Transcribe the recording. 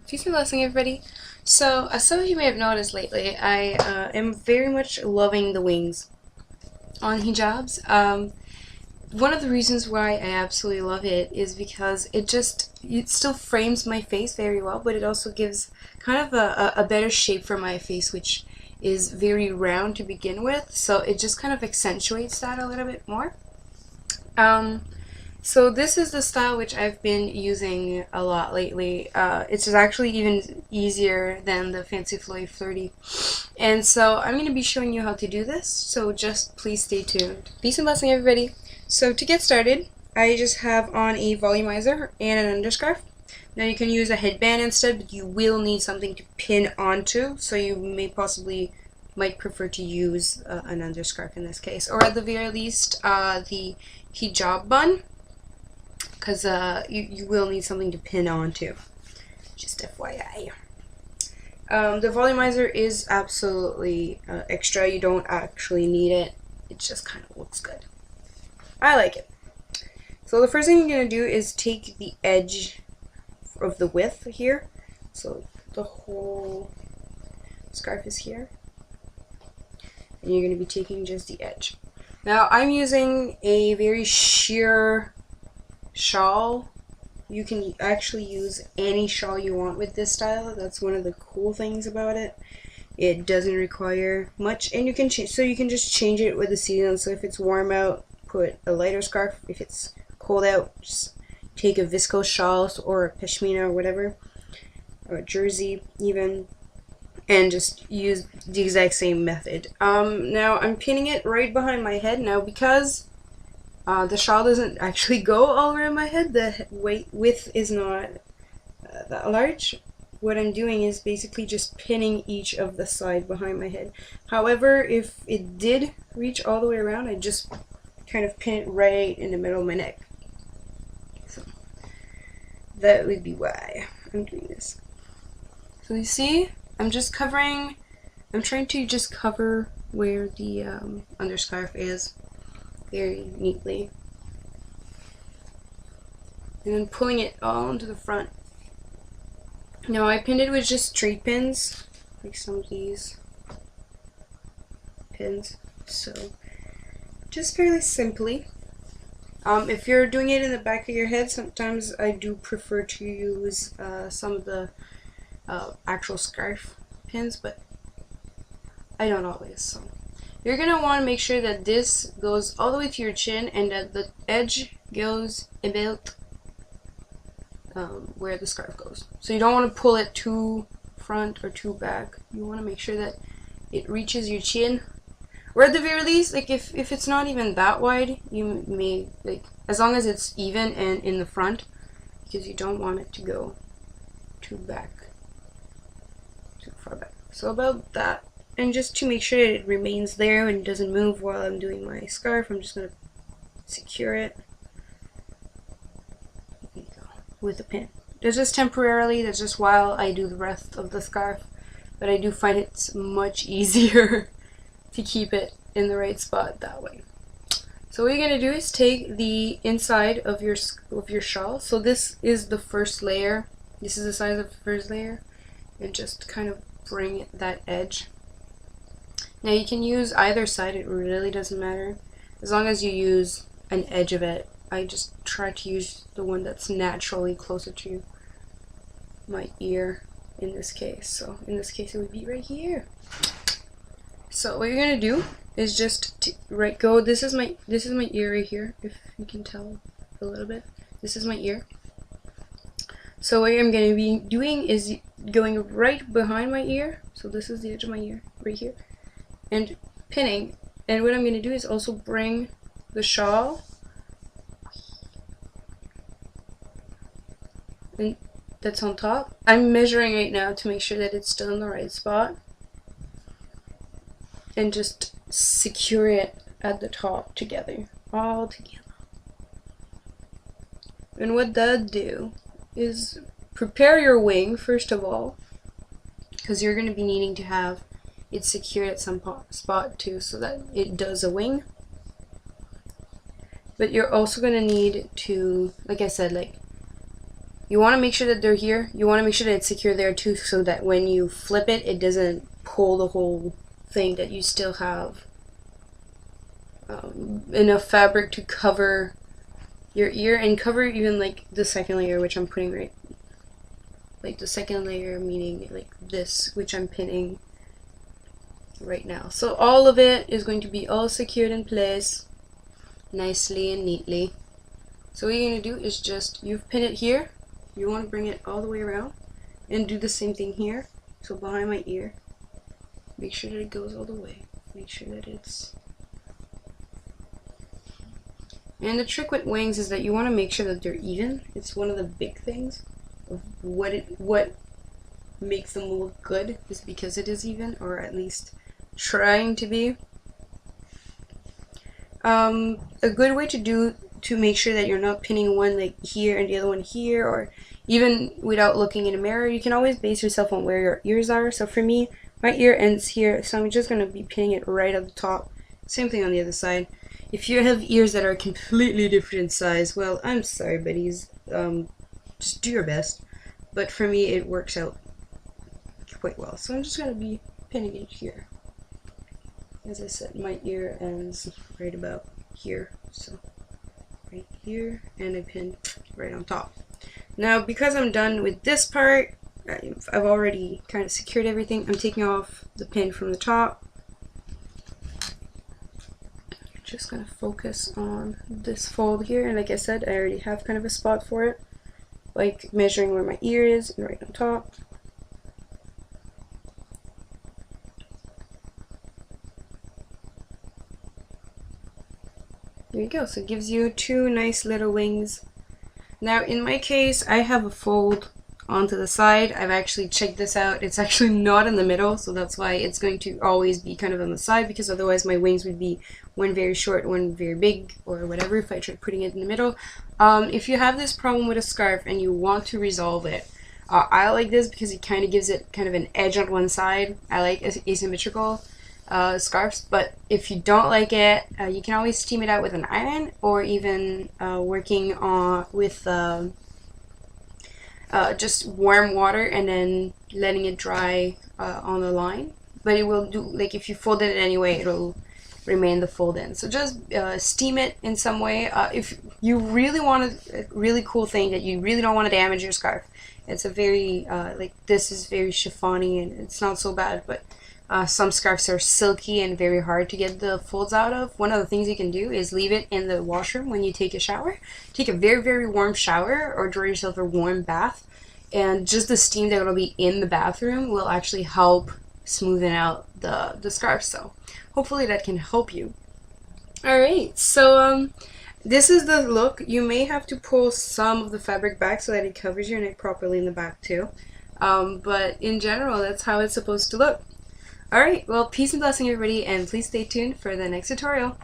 Peace and blessing, everybody. So, as some of you may have noticed lately, I am very much loving the wings on hijabs. One of the reasons why I absolutely love it is because it still frames my face very well, but it also gives kind of a better shape for my face, which is very round to begin with. So it just kind of accentuates that a little bit more. So this is the style which I've been using a lot lately. It's actually even easier than the Fancy Flowy Flirty. And so I'm going to be showing you how to do this, so just please stay tuned. Peace and blessing, everybody. So to get started, I just have on a volumizer and an underscarf. Now you can use a headband instead, but you will need something to pin onto, so you might prefer to use an underscarf in this case, or at the very least the hijab bun, because you will need something to pin onto, just FYI. The volumizer is absolutely extra. You don't actually need it. It just kind of looks good. I like it. So the first thing you're going to do is take the edge of the width here. So the whole scarf is here. And you're going to be taking just the edge. Now I'm using a very sheer shawl. You can actually use any shawl you want with this style. That's one of the cool things about it. It doesn't require much, and you can just change it with the season. So if it's warm out, put a lighter scarf. If it's cold out, just take a viscose shawl or a pashmina or whatever, or a jersey even, and just use the exact same method. Now I'm pinning it right behind my head now because the shawl doesn't actually go all around my head. The width is not that large. What I'm doing is basically just pinning each of the side behind my head. However, if it did reach all the way around, I just kind of pin it right in the middle of my neck. So that would be why I'm doing this. So you see, I'm trying to just cover where the underscarf is very neatly, and then pulling it all into the front. Now I pinned it with just straight pins, like some of these pins, so just fairly simply. If you're doing it in the back of your head, sometimes I do prefer to use some of the actual scarf pins, but I don't always. So you're going to want to make sure that this goes all the way to your chin and that the edge goes about where the scarf goes. So you don't want to pull it too front or too back. You want to make sure that it reaches your chin. Or at the very least, like if it's not even that wide, you may, like, as long as it's even and in the front, because you don't want it to go too far back. So about that. And just to make sure it remains there and doesn't move while I'm doing my scarf, I'm just going to secure it. There you go, with a pin. That's just temporarily, that's just while I do the rest of the scarf. But I do find it's much easier to keep it in the right spot that way. So what you're going to do is take the inside of your shawl. So this is the first layer. This is the size of the first layer. And just kind of bring that edge. Now you can use either side, it really doesn't matter. As long as you use an edge of it. I just try to use the one that's naturally closer to my ear in this case. So in this case it would be right here. So what you're gonna do is just this is my ear right here, if you can tell a little bit. This is my ear. So what I'm gonna be doing is going right behind my ear. So this is the edge of my ear, right here. And pinning. And what I'm going to do is also bring the shawl and that's on top. I'm measuring right now to make sure that it's still in the right spot. And just secure it at the top together. All together. And what that do is prepare your wing first of all. Because you're going to be needing to have it's secured at some spot too, so that it does a wing. But you're also going to need to, like I said, like You want to make sure that they're here. You want to make sure that it's secure there too, so that when you flip it, it doesn't pull the whole thing, that you still have enough fabric to cover your ear and cover even like the second layer, which I'm putting right, like the second layer meaning like this, which I'm pinning right now. So all of it is going to be all secured in place nicely and neatly. So what you're going to do is just, you've pinned it here, you want to bring it all the way around and do the same thing here. So behind my ear, make sure that it goes all the way, make sure that it's, and the trick with wings is that you want to make sure that they're even. It's one of the big things of what makes them look good, is because it is even, or at least trying to be. A good way to make sure that you're not pinning one like here and the other one here, or even without looking in a mirror, you can always base yourself on where your ears are. So for me, my ear ends here, so I'm just going to be pinning it right at the top. Same thing on the other side. If you have ears that are completely different in size, well, I'm sorry, buddies. Just do your best. But for me, it works out quite well. So I'm just going to be pinning it here. As I said, my ear ends right about here. So right here, and I pin right on top. Now, because I'm done with this part, I've already kind of secured everything. I'm taking off the pin from the top. Just gonna focus on this fold here, and like I said, I already have kind of a spot for it, like measuring where my ear is and right on top. There you go. So it gives you two nice little wings. Now in my case, I have a fold onto the side. I've actually checked this out. It's actually not in the middle, so that's why it's going to always be kind of on the side, because otherwise my wings would be one very short, one very big, or whatever if I tried putting it in the middle. If you have this problem with a scarf and you want to resolve it, I like this because it kind of gives it kind of an edge on one side. I like asymmetrical scarves, but if you don't like it, you can always steam it out with an iron, or even working on with just warm water and then letting it dry on the line. But it will do, like if you fold it anyway, it'll remain the fold in. So just steam it in some way. If you really want a really cool thing that you really don't want to damage your scarf, it's a very like this is very chiffony and it's not so bad, but some scarves are silky and very hard to get the folds out of. One of the things you can do is leave it in the washroom when you take a shower. Take a very, very warm shower, or draw yourself a warm bath, and just the steam that will be in the bathroom will actually help smoothen out the scarf. So hopefully that can help you. Alright, so this is the look. You may have to pull some of the fabric back so that it covers your neck properly in the back too. But in general, that's how it's supposed to look. Alright, well, peace and blessing everybody, and please stay tuned for the next tutorial.